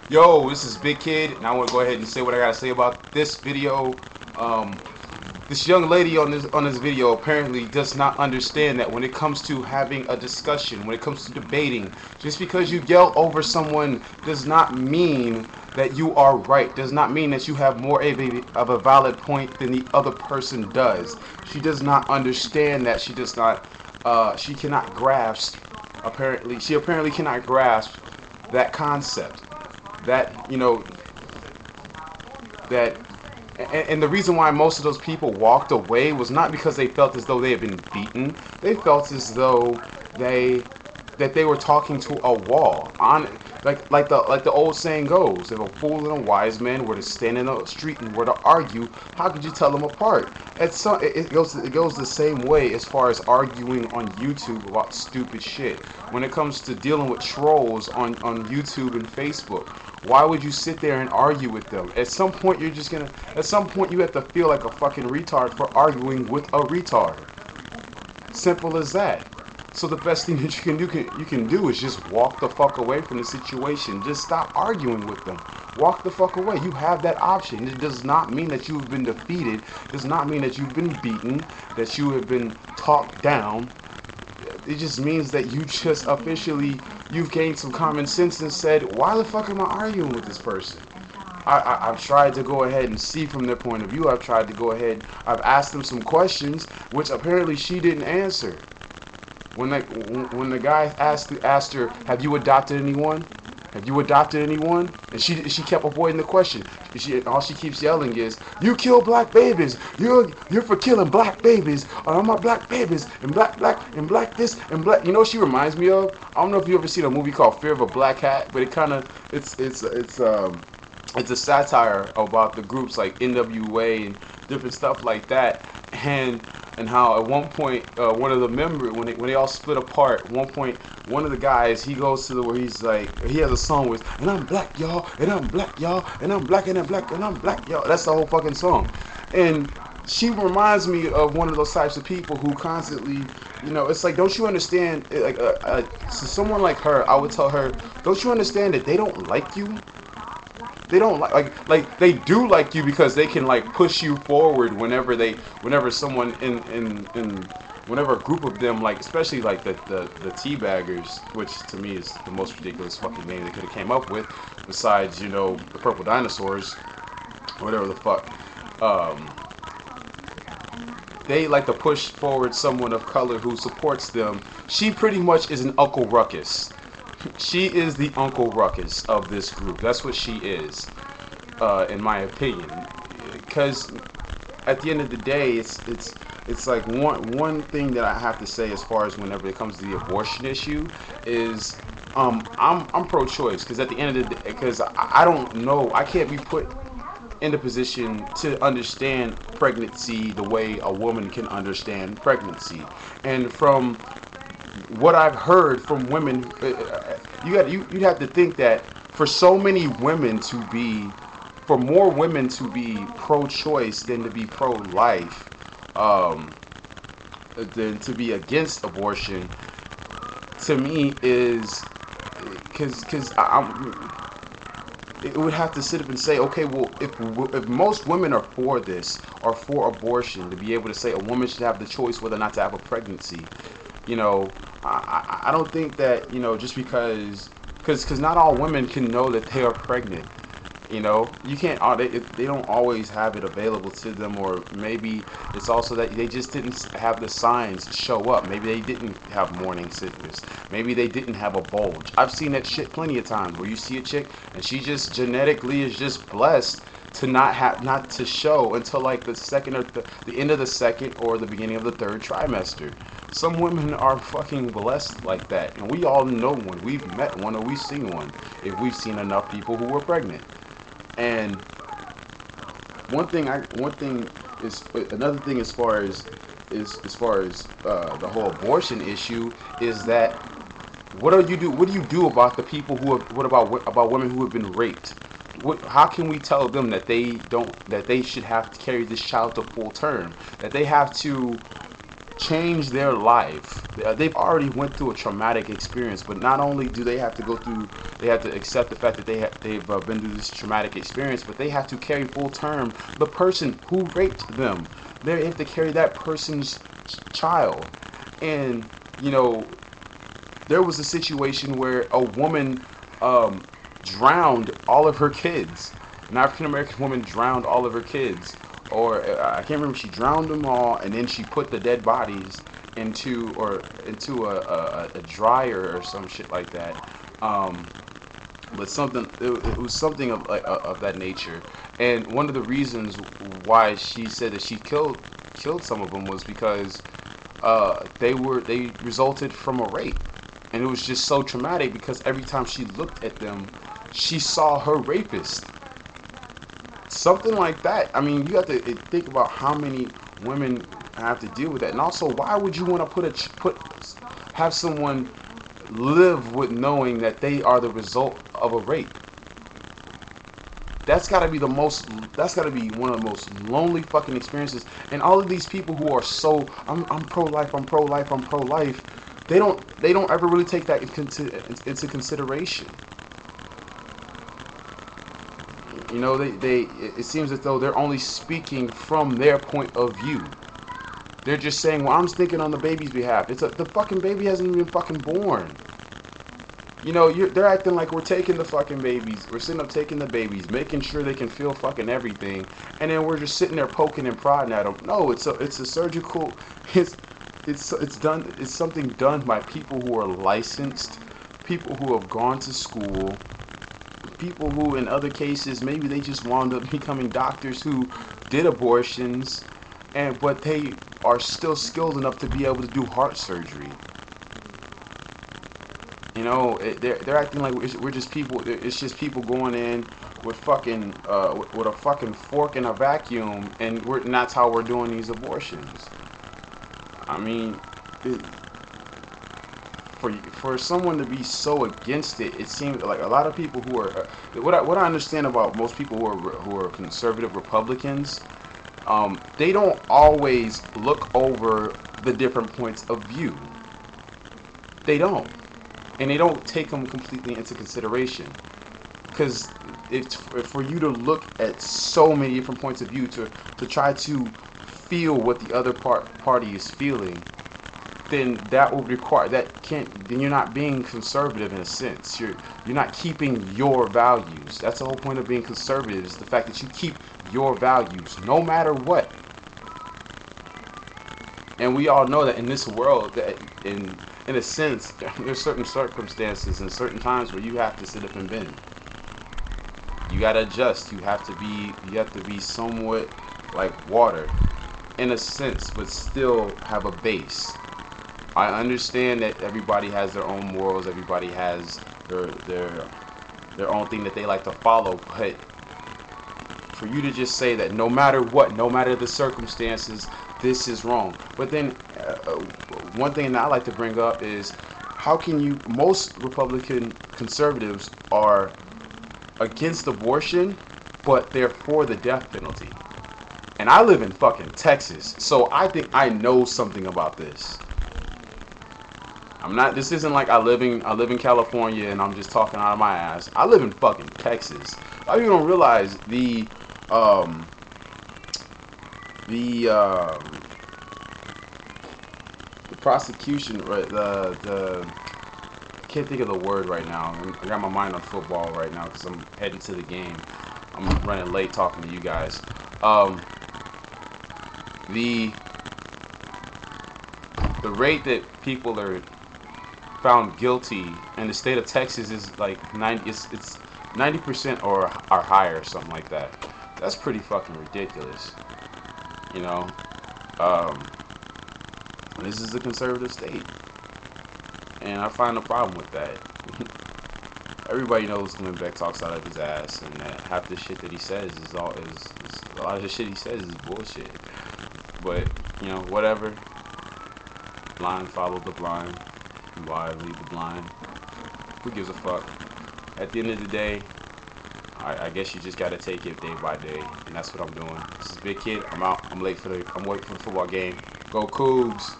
Yo, this is Big Kid, and I want to go ahead and say what I gotta say about this video. Um, this young lady on this video apparently does not understand that when it comes to having a discussion, when it comes to debating, just because you yell over someone does not mean that you are right. Does not mean that you have more of a valid point than the other person does. She does not understand that. She does not. She cannot grasp. She apparently cannot grasp that concept. That that and the reason why most of those people walked away was not because they felt as though they had been beaten. They felt as though they that they were talking to a wall. On like the old saying goes, if a fool and a wise man were to stand in the street and were to argue, how could you tell them apart? It goes the same way as far as arguing on YouTube about stupid shit. When it comes to dealing with trolls on YouTube and Facebook, why would you sit there and argue with them? At some point, you have to feel like a fucking retard for arguing with a retard. Simple as that. So the best thing that you can do is just walk the fuck away from the situation. Just stop arguing with them. Walk the fuck away. You have that option. It does not mean that you've been defeated. It does not mean that you've been beaten, that you have been talked down. It just means that you've gained some common sense and said, why the fuck am I arguing with this person? I've tried to go ahead and see from their point of view. I've asked them some questions, which apparently she didn't answer. When the guy asked her, "Have you adopted anyone? Have you adopted anyone?" And she kept avoiding the question. All she keeps yelling is, "You kill black babies. You're for killing black babies. I'm not black babies and black this and black." You know what she reminds me of? I don't know if you ever seen a movie called Fear of a Black Hat, but it's a satire about the groups like NWA and different stuff like that, and how at one point one of the members when they all split apart, at one point one of the guys he goes to the where he's like he has a song with and I'm black y'all and I'm black y'all and I'm black and I'm black and I'm black y'all. That's the whole fucking song, and she reminds me of one of those types of people who constantly, it's like, don't you understand? Like, to someone like her, I would tell her, don't you understand that they don't like you? They don't like they do like you because they can like push you forward whenever someone in whenever a group of them, like especially like the teabaggers, which to me is the most ridiculous fucking name they could have came up with, besides the purple dinosaurs, whatever the fuck. Um, they like to push forward someone of color who supports them. She pretty much is an Uncle Ruckus. She is the Uncle Ruckus of this group. That's what she is, in my opinion. Because at the end of the day, it's like one thing that I have to say as far as whenever it comes to the abortion issue is, I'm pro-choice. Because at the end of the day, because I don't know, I can't be put in the position to understand pregnancy the way a woman can understand pregnancy, and from what I've heard from women, you'd have to think that for more women to be pro-choice than to be pro-life, um, than to be against abortion, to me is because it would have to sit up and say, okay, well, if most women are for this or for abortion, to be able to say a woman should have the choice whether or not to have a pregnancy, you know, I don't think that, just because not all women can know that they are pregnant. You can't. They don't always have it available to them, or maybe it's also that they just didn't have the signs show up. Maybe they didn't have morning sickness. Maybe they didn't have a bulge. I've seen that shit plenty of times where you see a chick and she just genetically is just blessed to not to show until like the second or the end of the second or the beginning of the third trimester. Some women are fucking blessed like that, and we all know one. We've met one or we've seen one if we've seen enough people who were pregnant. And one thing is another thing as far as the whole abortion issue is that what do you do about the people who have, what about women who have been raped? How can we tell them that they should have to carry this child to full term, that they have to change their life. They've already went through a traumatic experience, but not only do they have to go through, they have to accept the fact that they've been through this traumatic experience, but they have to carry full term the person who raped them. They have to carry that person's child. And you know, there was a situation where a woman drowned all of her kids. An African American woman drowned all of her kids, or I can't remember. She drowned them all, and then she put the dead bodies into a dryer or some shit like that. But something it was something of that nature. And one of the reasons why she said that she killed some of them was because they resulted from a rape, and it was just so traumatic because every time she looked at them, she saw her rapist. Something like that. I mean, you have to think about how many women have to deal with that, and also why would you want to have someone live with knowing that they are the result of a rape? That's got to be one of the most lonely fucking experiences. And all of these people who are so I'm pro-life, I'm pro-life, I'm pro-life, they don't ever really take that into consideration. You know, it seems as though they're only speaking from their point of view. They're just saying, well, I'm thinking on the baby's behalf. The fucking baby hasn't even fucking born. You know, they're acting like we're taking the fucking babies. We're sitting up taking the babies, making sure they can feel fucking everything, and then we're just sitting there poking and prodding at them. No, it's a surgical. It's something done by people who are licensed, people who have gone to school, people who, in other cases, maybe they just wound up becoming doctors who did abortions, but they are still skilled enough to be able to do heart surgery. You know, they're acting like we're just people. It's just people going in with fucking with a fucking fork and a vacuum, and that's how we're doing these abortions. I mean, for someone to be so against it, it seems like a lot of people who are what I understand about most people who are conservative Republicans, they don't always look over the different points of view. They don't. And they don't take them completely into consideration, because it's for you to look at so many different points of view to try to feel what the other party is feeling, then that will require then you're not being conservative in a sense. You're not keeping your values. That's the whole point of being conservative, is the fact that you keep your values no matter what. And we all know that in this world, that in a sense, there's certain circumstances and certain times where you have to sit up and bend. You gotta adjust. You have to be somewhat like water, in a sense, but still have a base. I understand that everybody has their own morals. Everybody has their own thing that they like to follow. But for you to just say that no matter what, no matter the circumstances, this is wrong. But then one thing that I like to bring up is, how can you, most Republican conservatives are against abortion, but they're for the death penalty. And I live in fucking Texas, so I think I know something about this. This isn't like I live in California and I'm just talking out of my ass. I live in fucking Texas. A lot of you don't realize the prosecution, right? I can't think of the word right now. I got my mind on football right now because I'm heading to the game. I'm running late talking to you guys. The rate that people are found guilty in the state of Texas is like 90% or higher, something like that. That's pretty fucking ridiculous. You know, this is a conservative state, and I find a problem with that. Everybody knows Glenn Beck talks out of his ass, and that half the shit that he says is a lot of the shit he says is bullshit. But you know, whatever. Blind follow the blind, blind lead the blind. Who gives a fuck? At the end of the day, I guess you just gotta take it day by day, and that's what I'm doing. This is Big Kid. I'm out. I'm waiting for the football game. Go Cougs!